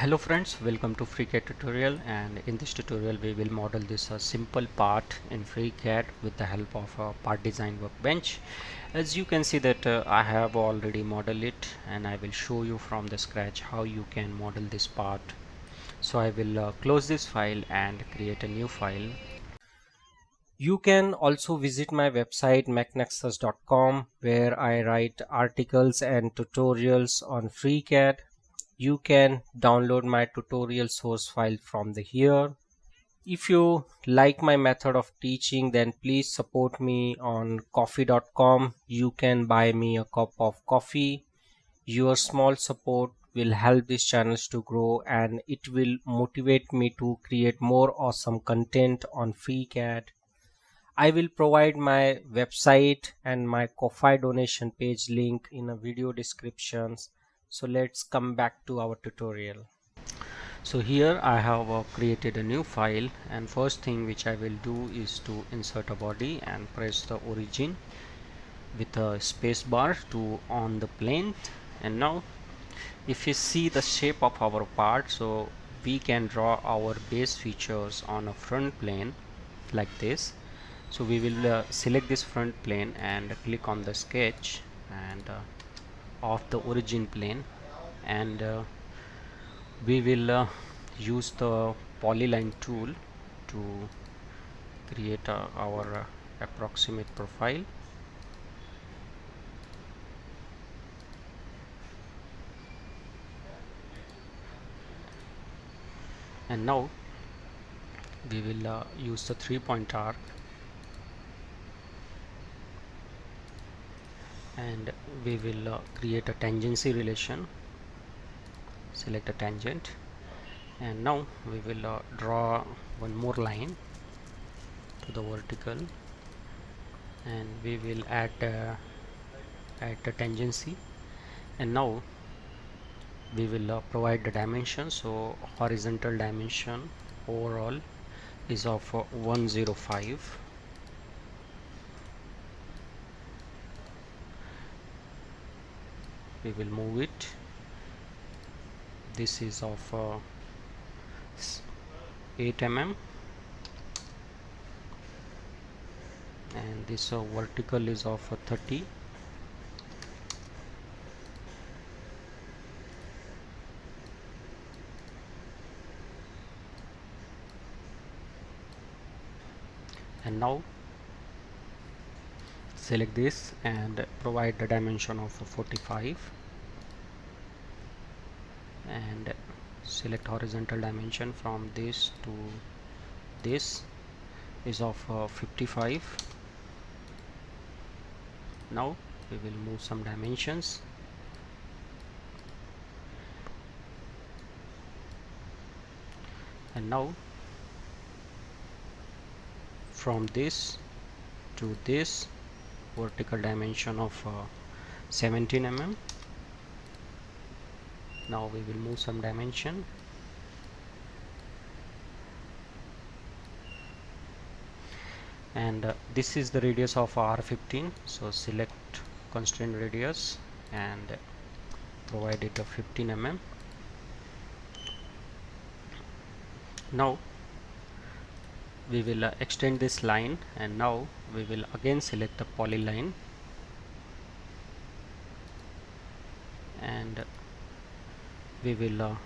Hello friends, welcome to FreeCAD tutorial, and in this tutorial we will model this simple part in FreeCAD with the help of a part design workbench. As you can see that I have already modeled it, and I will show you from the scratch how you can model this part. So I will close this file and create a new file. You can also visit my website mechnexus.com, where I write articles and tutorials on FreeCAD. You can download my tutorial source file from here. If you like my method of teaching, then please support me on coffee.com. You can buy me a cup of coffee. Your small support will help these channels to grow, and it will motivate me to create more awesome content on FreeCAD. I will provide my website and my Ko-Fi donation page link in a video descriptions. So let's come back to our tutorial. So here I have created a new file, and first thing which I will do is to insert a body and press the origin with a space bar to on the plane. And now if you see the shape of our part, so we can draw our base features on a front plane like this. So we will select this front plane and click on the sketch and of the origin plane, and we will use the polyline tool to create our approximate profile. And now we will use the 3-point arc, and we will create a tangency relation. Select a tangent, and now we will draw one more line to the vertical, and we will add the tangency. And now we will provide the dimension. So horizontal dimension overall is of 105. We will move it. This is of 8 mm, and this vertical is of 30. And now select this and provide the dimension of 45, and select horizontal dimension from this to this is of 55. Now we will move some dimensions, and now from this to this vertical dimension of 17 mm. Now we will move some dimension, and this is the radius of R15. So select constraint radius and provide it a 15 mm. Now we will extend this line, and now we will again select the polyline, and we will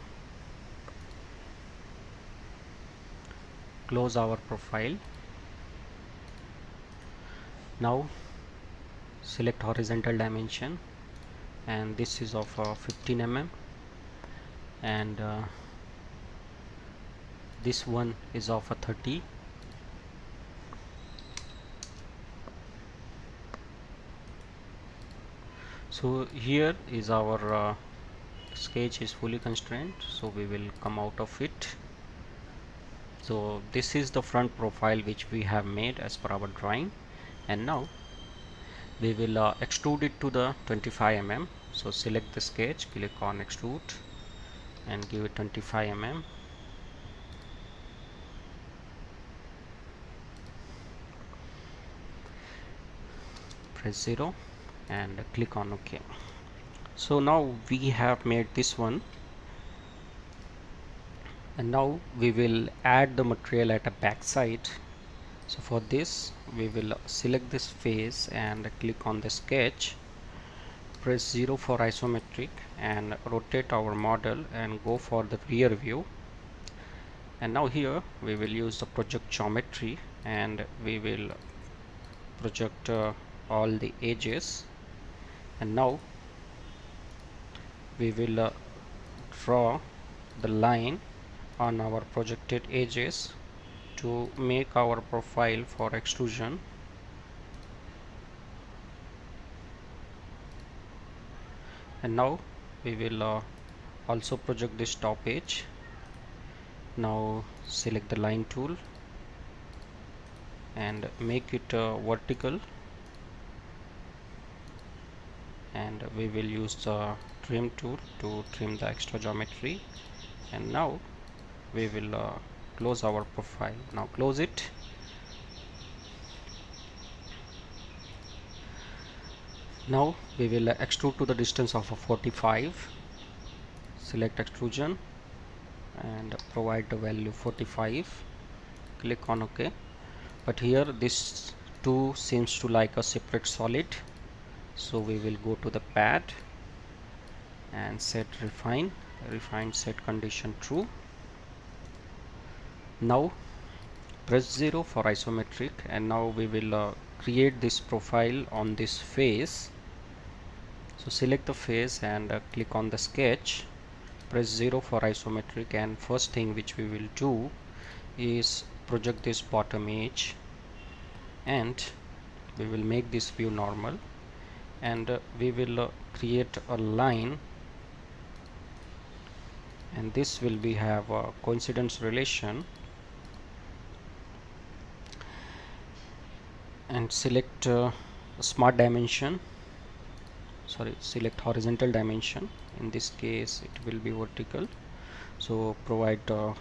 close our profile. Now select horizontal dimension, and this is of 15 mm, and this one is of 30. So here is our sketch is fully constrained, so we will come out of it. So this is the front profile which we have made as per our drawing, and now we will extrude it to the 25 mm. So select the sketch, click on extrude and give it 25 mm. Press 0 and click on OK. So now we have made this one. And now we will add the material at a back side. So for this we will select this face and click on the sketch, press 0 for isometric and rotate our model and go for the rear view. And now here we will use the project geometry and we will project all the edges. And now we will draw the line on our projected edges to make our profile for extrusion. And now we will also project this top edge. Now select the line tool and make it vertical, and we will use the trim tool to trim the extra geometry. And now we will close our profile. Now close it. Now we will extrude to the distance of 45. Select extrusion and provide the value 45. Click on OK. But here this 2 seems to like a separate solid, so we will go to the pad and set refine set condition true. Now press 0 for isometric, and now we will create this profile on this face. So select the face and click on the sketch, press 0 for isometric, and first thing which we will do is project this bottom edge, and we will make this view normal, and we will create a line, and this will be have a coincidence relation, and select smart dimension, select horizontal dimension. In this case it will be vertical, so provide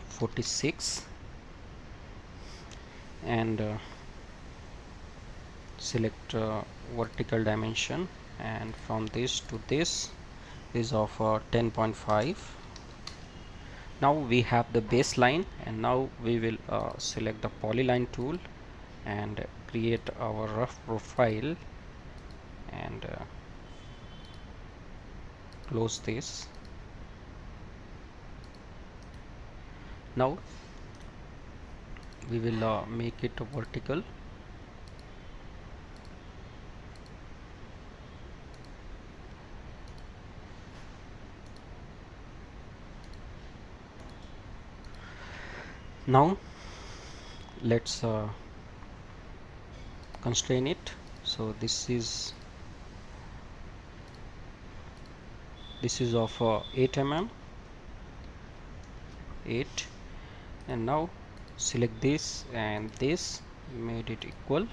46, and select vertical dimension, and from this to this is of 10.5. Now we have the baseline, and now we will select the polyline tool and create our rough profile, and close this. Now we will make it vertical. Now let's constrain it. So this is of 8 mm, 8, and now select this and this, made it equal.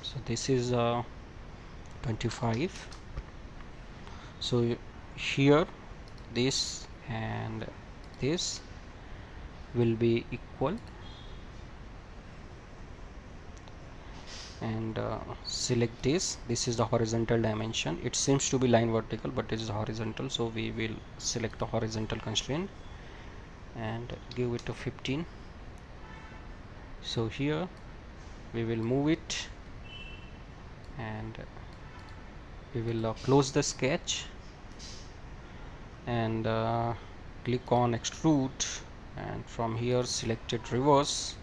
So this is 25. So here this and this will be equal, and select this. This is the horizontal dimension. It seems to be line vertical, but it is horizontal, so we will select the horizontal constraint and give it to 15. So here we will move it, and we will close the sketch and click on extrude, and from here select it reverse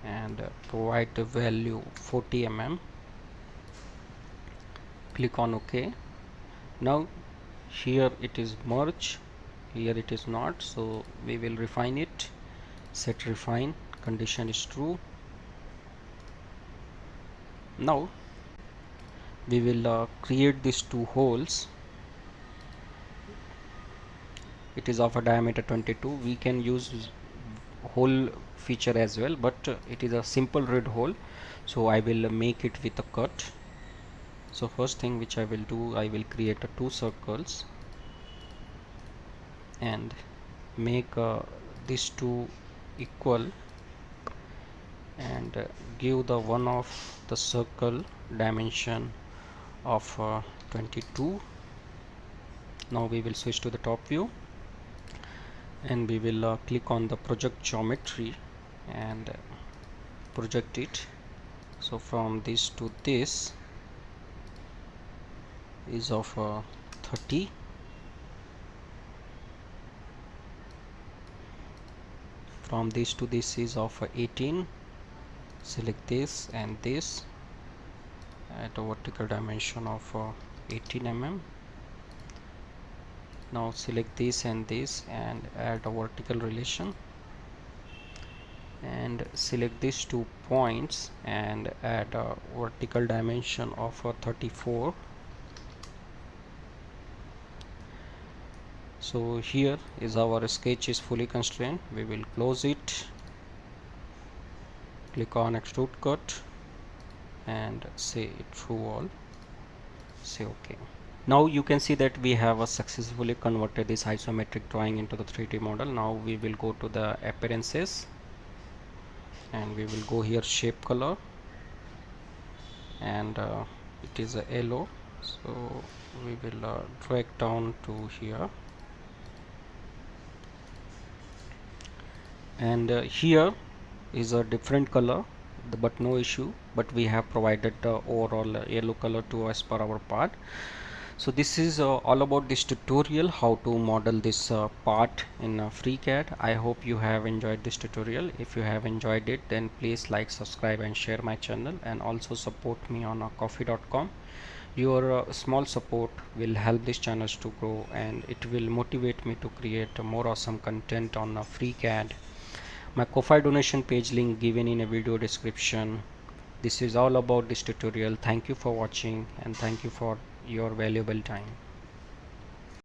and provide the value 40 mm. Click on OK. Now here it is merge, here it is not, so we will refine it. Set refine, condition is true. Now we will create these two holes. It is of a diameter 22. We can use hole feature as well, but it is a simple red hole, so I will make it with a cut. So first thing which I will do, I will create two circles and make these two equal, and give the one of the circle dimension of 22. Now we will switch to the top view and we will click on the project geometry and project it. So from this to this is of 30. From this to this is of 18. Select this and this at a vertical dimension of 18 mm. Now select this and this and add a vertical relation, and select these 2 points and add a vertical dimension of 34. So here is our sketch is fully constrained. We will close it, click on extrude cut and say it through all, say OK. Now you can see that we have successfully converted this isometric drawing into the 3D model. Now we will go to the appearances and we will go here shape color, and it is a yellow, so we will drag down to here, and here is a different color, but no issue, but we have provided the overall yellow color to as per our part. So this is all about this tutorial, how to model this part in FreeCAD. I hope you have enjoyed this tutorial. If you have enjoyed it, then please like, subscribe and share my channel, and also support me on coffee.com. Your small support will help this channel to grow, and it will motivate me to create more awesome content on FreeCAD. My Ko-Fi donation page link given in a video description. This is all about this tutorial. Thank you for watching and thank you for your valuable time.